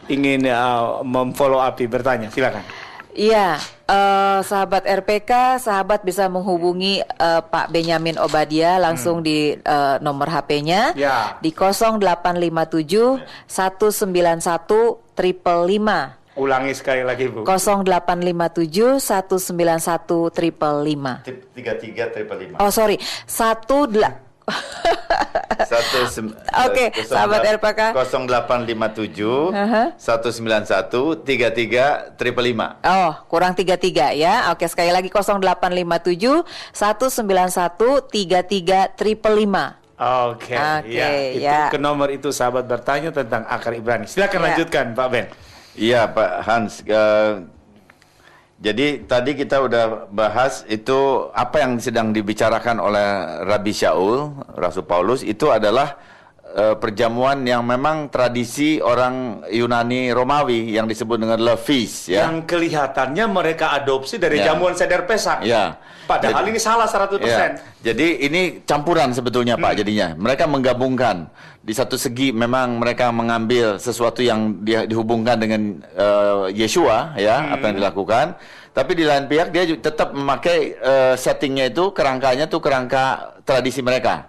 ingin memfollow up, bertanya, silakan. Iya, sahabat RPK, sahabat bisa menghubungi Pak Benyamin Obadia langsung di nomor HP-nya di 0857 191 555. Ulangi sekali lagi, Bu. 0857 191 555. 33 555. Oh, sorry. Oke, sahabat RPK. 0857 191 33 555. Oh, kurang 33 ya. Oke, sekali lagi 0857 191 33 555. Oke, ya. Itu ke nomor itu sahabat bertanya tentang akar Ibrani. Silakan lanjutkan, Pak Ben. Iya, Pak Hans. Jadi tadi kita udah bahas itu apa yang sedang dibicarakan oleh Rabi Shaul, Rasul Paulus, itu adalah perjamuan yang memang tradisi orang Yunani Romawi yang disebut dengan levis, ya. Yang kelihatannya mereka adopsi dari jamuan seder Pesak. Ya. Padahal ini salah 100%. Ya. Jadi ini campuran sebetulnya, Pak, jadinya. Mereka menggabungkan. Di satu segi memang mereka mengambil sesuatu yang dihubungkan dengan Yeshua, ya, apa yang dilakukan. Tapi di lain pihak dia tetap memakai settingnya itu, kerangkanya tuh kerangka tradisi mereka.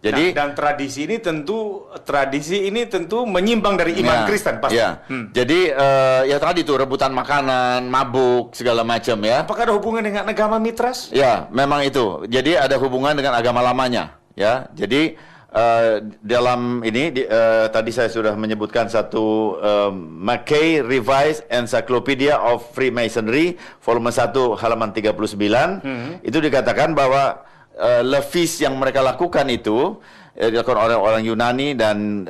Jadi dan tradisi ini tentu menyimpang dari iman Kristen pasti. Ya. Jadi ya tadi tuh rebutan makanan, mabuk, segala macam, ya. Apakah ada hubungan dengan agama Mitras? Ya, memang itu. Jadi ada hubungan dengan agama lamanya, ya. Jadi dalam ini tadi saya sudah menyebutkan satu Mackay Revised Encyclopedia of Freemasonry volume 1 halaman 39. Itu dikatakan bahwa levis yang mereka lakukan itu dilakukan oleh orang Yunani dan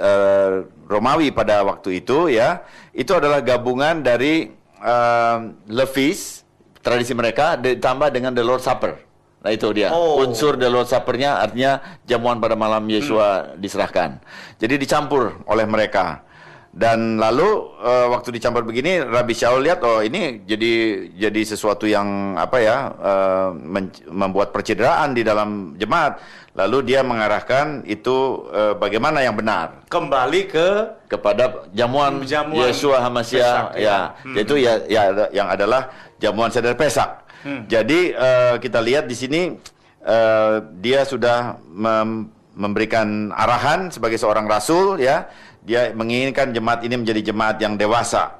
Romawi pada waktu itu, ya. Itu adalah gabungan dari levis tradisi mereka ditambah dengan the Lord's Supper. Nah, itu dia. Unsur the Lord's Supper-nya artinya jamuan pada malam Yesua diserahkan. Jadi dicampur oleh mereka. Dan lalu waktu dicampur begini, Rabi Shaul lihat, oh ini jadi sesuatu yang apa ya, membuat percideraan di dalam jemaat. Lalu dia mengarahkan itu bagaimana yang benar. Kembali kepada jamuan Yeshua HaMashiach, ya. Yaitu yang adalah jamuan seder Pesak. Jadi kita lihat di sini dia sudah memberikan arahan sebagai seorang rasul, ya. Dia menginginkan jemaat ini menjadi jemaat yang dewasa.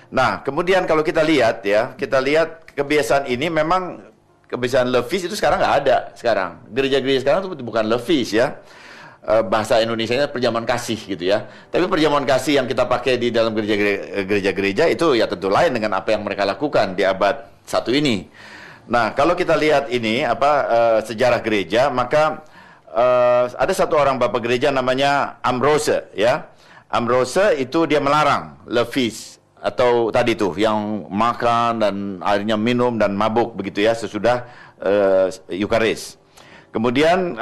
Nah, kemudian kalau kita lihat, ya, kita lihat kebiasaan ini memang kebiasaan levis itu sekarang nggak ada sekarang. Gereja-gereja sekarang itu bukan levis, ya. Bahasa Indonesianya perjamuan kasih gitu, ya. Tapi perjamuan kasih yang kita pakai di dalam gereja-gereja itu ya tentu lain dengan apa yang mereka lakukan di abad 1 ini. Nah, kalau kita lihat ini sejarah gereja, maka ada satu orang bapak gereja namanya Ambrose, ya. Ambrose itu dia melarang levis atau tadi tuh yang makan dan akhirnya minum dan mabuk begitu, ya, sesudah Eucharis. Kemudian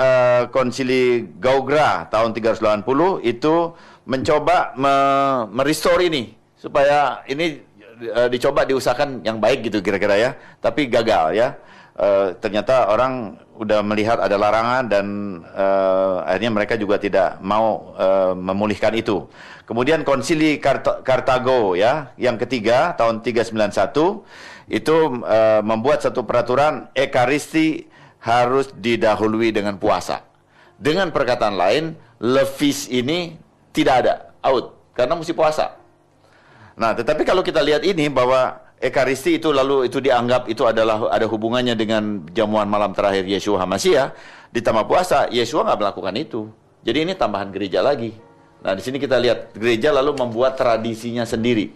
Konsili Gaugra tahun 380 itu mencoba merestore ini supaya ini dicoba diusahakan yang baik gitu kira-kira, ya, tapi gagal, ya. Ternyata orang udah melihat ada larangan dan akhirnya mereka juga tidak mau memulihkan itu. Kemudian Konsili Kartago, ya, yang ketiga tahun 391 itu membuat satu peraturan Ekaristi harus didahului dengan puasa. Dengan perkataan lain, levis ini tidak ada, out, karena mesti puasa. Nah, tetapi kalau kita lihat ini bahwa Ekaristi itu lalu itu dianggap itu adalah ada hubungannya dengan jamuan malam terakhir Yeshua HaMashiach, ditambah puasa, Yeshua nggak melakukan itu. Jadi ini tambahan gereja lagi. Nah, di sini kita lihat gereja lalu membuat tradisinya sendiri.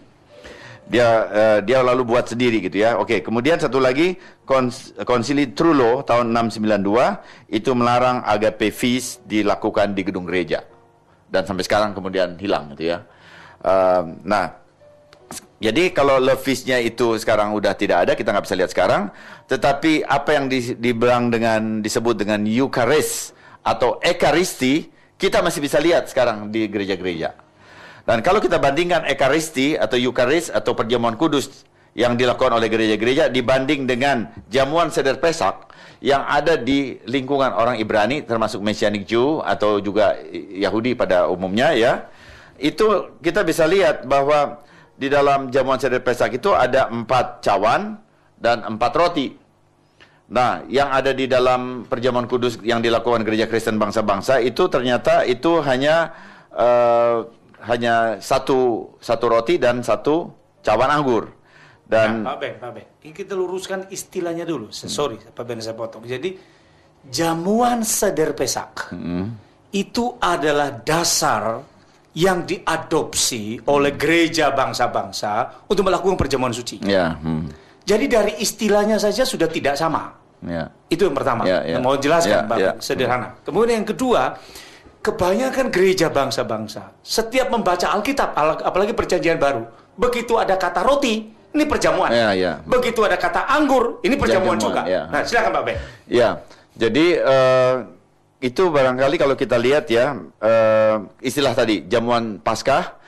Dia lalu buat sendiri gitu, ya. Oke, kemudian satu lagi Konsili Trullo tahun 692 itu melarang agape feast dilakukan di gedung gereja. Dan sampai sekarang kemudian hilang gitu, ya. Jadi kalau levisnya itu sekarang udah tidak ada, kita nggak bisa lihat sekarang. Tetapi apa yang disebut dengan Eucharis atau Ekaristi, kita masih bisa lihat sekarang di gereja-gereja. Dan kalau kita bandingkan Ekaristi atau Eucharis atau perjamuan kudus yang dilakukan oleh gereja-gereja dibanding dengan jamuan seder Pesak yang ada di lingkungan orang Ibrani, termasuk Messianic Jew atau juga Yahudi pada umumnya, ya. itu kita bisa lihat bahwa di dalam jamuan seder Pesak itu ada 4 cawan dan 4 roti. Nah, yang ada di dalam perjamuan kudus yang dilakukan gereja Kristen bangsa-bangsa itu ternyata itu hanya satu roti dan 1 cawan anggur. Dan Pak Ben, ini kita luruskan istilahnya dulu. Sorry, Pak Ben saya potong. Jadi jamuan seder Pesak itu adalah dasar yang diadopsi oleh gereja bangsa-bangsa untuk melakukan perjamuan suci. ya, Jadi dari istilahnya saja sudah tidak sama. ya, Itu yang pertama. Ya. Yang mau jelaskan, Pak, Ya. sederhana. Kemudian yang kedua, kebanyakan gereja bangsa-bangsa setiap membaca Alkitab, apalagi Perjanjian Baru, begitu ada kata roti, ini perjamuan. Ya. Begitu ada kata anggur, ini perjamuan juga. Ya. Nah, silakan Pak Ben. Ya, jadi itu barangkali kalau kita lihat ya, istilah tadi jamuan Paskah,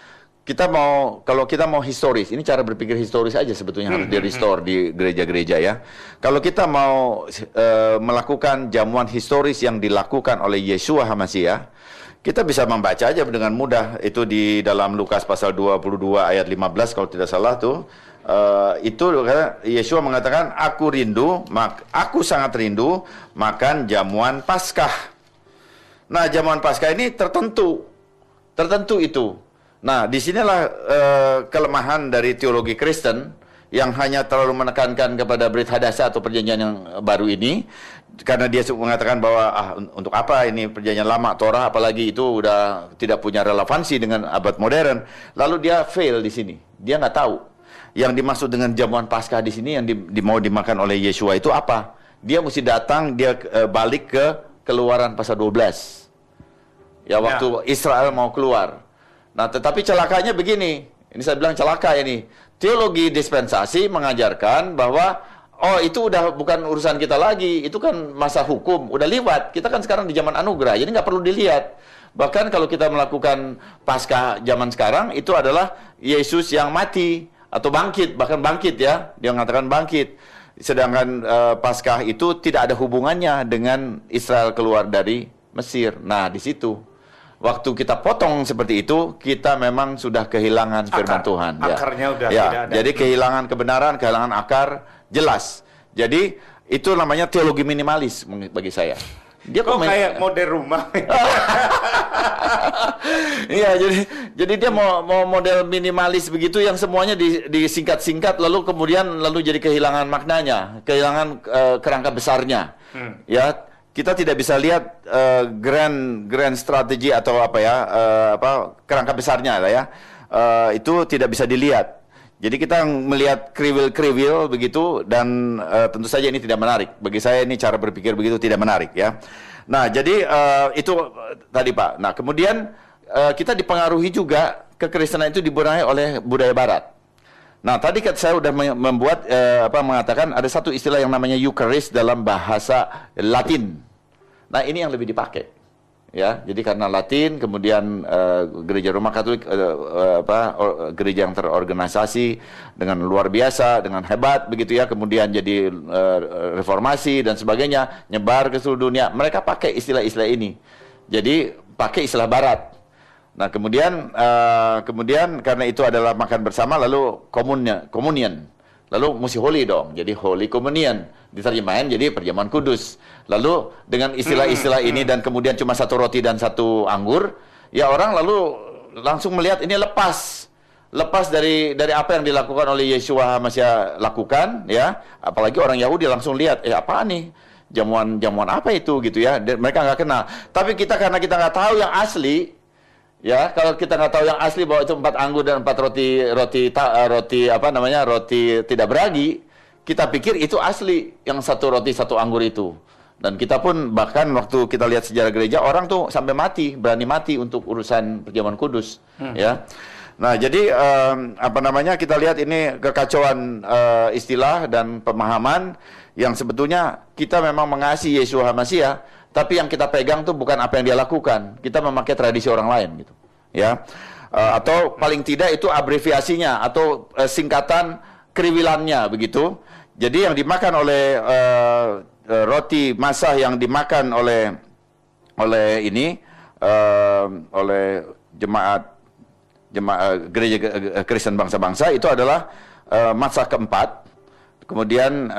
kalau kita mau historis, ini cara berpikir historis aja sebetulnya harus di-restore di gereja-gereja ya. Kalau kita mau melakukan jamuan historis yang dilakukan oleh Yeshua HaMashiach, kita bisa membaca aja dengan mudah itu di dalam Lukas pasal 22 ayat 15 kalau tidak salah tuh. Itu Yeshua mengatakan, aku sangat rindu makan jamuan Paskah. Nah, jamuan Paskah ini tertentu itu. Nah, disinilah kelemahan dari teologi Kristen yang hanya terlalu menekankan kepada Brit Hadasa atau perjanjian yang baru ini, karena dia mengatakan bahwa untuk apa ini perjanjian lama Torah, apalagi itu udah tidak punya relevansi dengan abad modern. Lalu dia fail di sini, dia nggak tahu yang dimaksud dengan jamuan Paskah di sini yang mau dimakan oleh Yeshua itu apa. Dia mesti datang, dia balik ke Keluaran pasal 12. Ya, waktu Israel mau keluar. Nah, tetapi celakanya begini. Ini saya bilang celaka ini. Teologi dispensasi mengajarkan bahwa itu udah bukan urusan kita lagi. Itu kan masa hukum, udah lewat. Kita kan sekarang di zaman anugerah, jadi nggak perlu dilihat. Bahkan kalau kita melakukan Paskah zaman sekarang, itu adalah Yesus yang mati atau bangkit, bahkan bangkit ya. Dia mengatakan bangkit. Sedangkan Paskah itu tidak ada hubungannya dengan Israel keluar dari Mesir. Nah, di situ waktu kita potong seperti itu, kita memang sudah kehilangan firman Tuhan. Akarnya udah ya. tidak ada. Jadi kehilangan kebenaran, kehilangan akar, jelas. Jadi itu namanya teologi minimalis bagi saya. Dia kok kayak model rumah. Iya, jadi dia mau model minimalis begitu yang semuanya disingkat-singkat lalu jadi kehilangan maknanya, kehilangan kerangka besarnya. Ya, kita tidak bisa lihat grand strategi atau kerangka besarnya lah ya. Itu tidak bisa dilihat. Jadi kita melihat kriwil-kriwil begitu dan tentu saja ini tidak menarik. Bagi saya ini cara berpikir begitu tidak menarik ya. Nah, jadi itu tadi Pak. Nah, kemudian kita dipengaruhi juga kekristenan itu dibenahi oleh budaya barat. Nah, tadi saya sudah mengatakan ada satu istilah yang namanya Eucharist dalam bahasa Latin. Nah, ini yang lebih dipakai. Ya, jadi karena Latin, kemudian gereja Roma Katolik, gereja yang terorganisasi dengan luar biasa, dengan hebat begitu ya, kemudian jadi reformasi dan sebagainya, nyebar ke seluruh dunia. Mereka pakai istilah-istilah ini. Jadi pakai istilah Barat. Nah, kemudian karena itu adalah makan bersama, lalu communion. Lalu mesti holy dong, jadi holy communion. Diterjemahin jadi perjamuan kudus. Lalu dengan istilah-istilah ini dan kemudian cuma 1 roti dan 1 anggur, ya orang lalu langsung melihat ini lepas dari apa yang dilakukan oleh Yeshua HaMashiach lakukan, ya. Apalagi orang Yahudi langsung lihat, apaan nih? Jamuan apa itu gitu ya. Dan mereka nggak kenal. Tapi karena kita nggak tahu yang asli, ya, kalau kita nggak tahu yang asli bahwa itu 4 anggur dan 4 roti tidak beragi, kita pikir itu asli yang 1 roti 1 anggur itu. Dan kita pun bahkan waktu kita lihat sejarah gereja, orang tuh sampai berani mati untuk urusan perjamuan kudus, ya. Nah, jadi kita lihat ini kekacauan istilah dan pemahaman yang sebetulnya kita memang mengasihi Yeshua HaMashiach, tapi yang kita pegang tuh bukan apa yang dia lakukan. Kita memakai tradisi orang lain gitu. Ya. Atau paling tidak itu abreviasinya atau singkatan kriwilannya begitu. Jadi yang dimakan oleh roti Massah yang dimakan oleh jemaat gereja Kristen bangsa-bangsa itu adalah masa keempat. Kemudian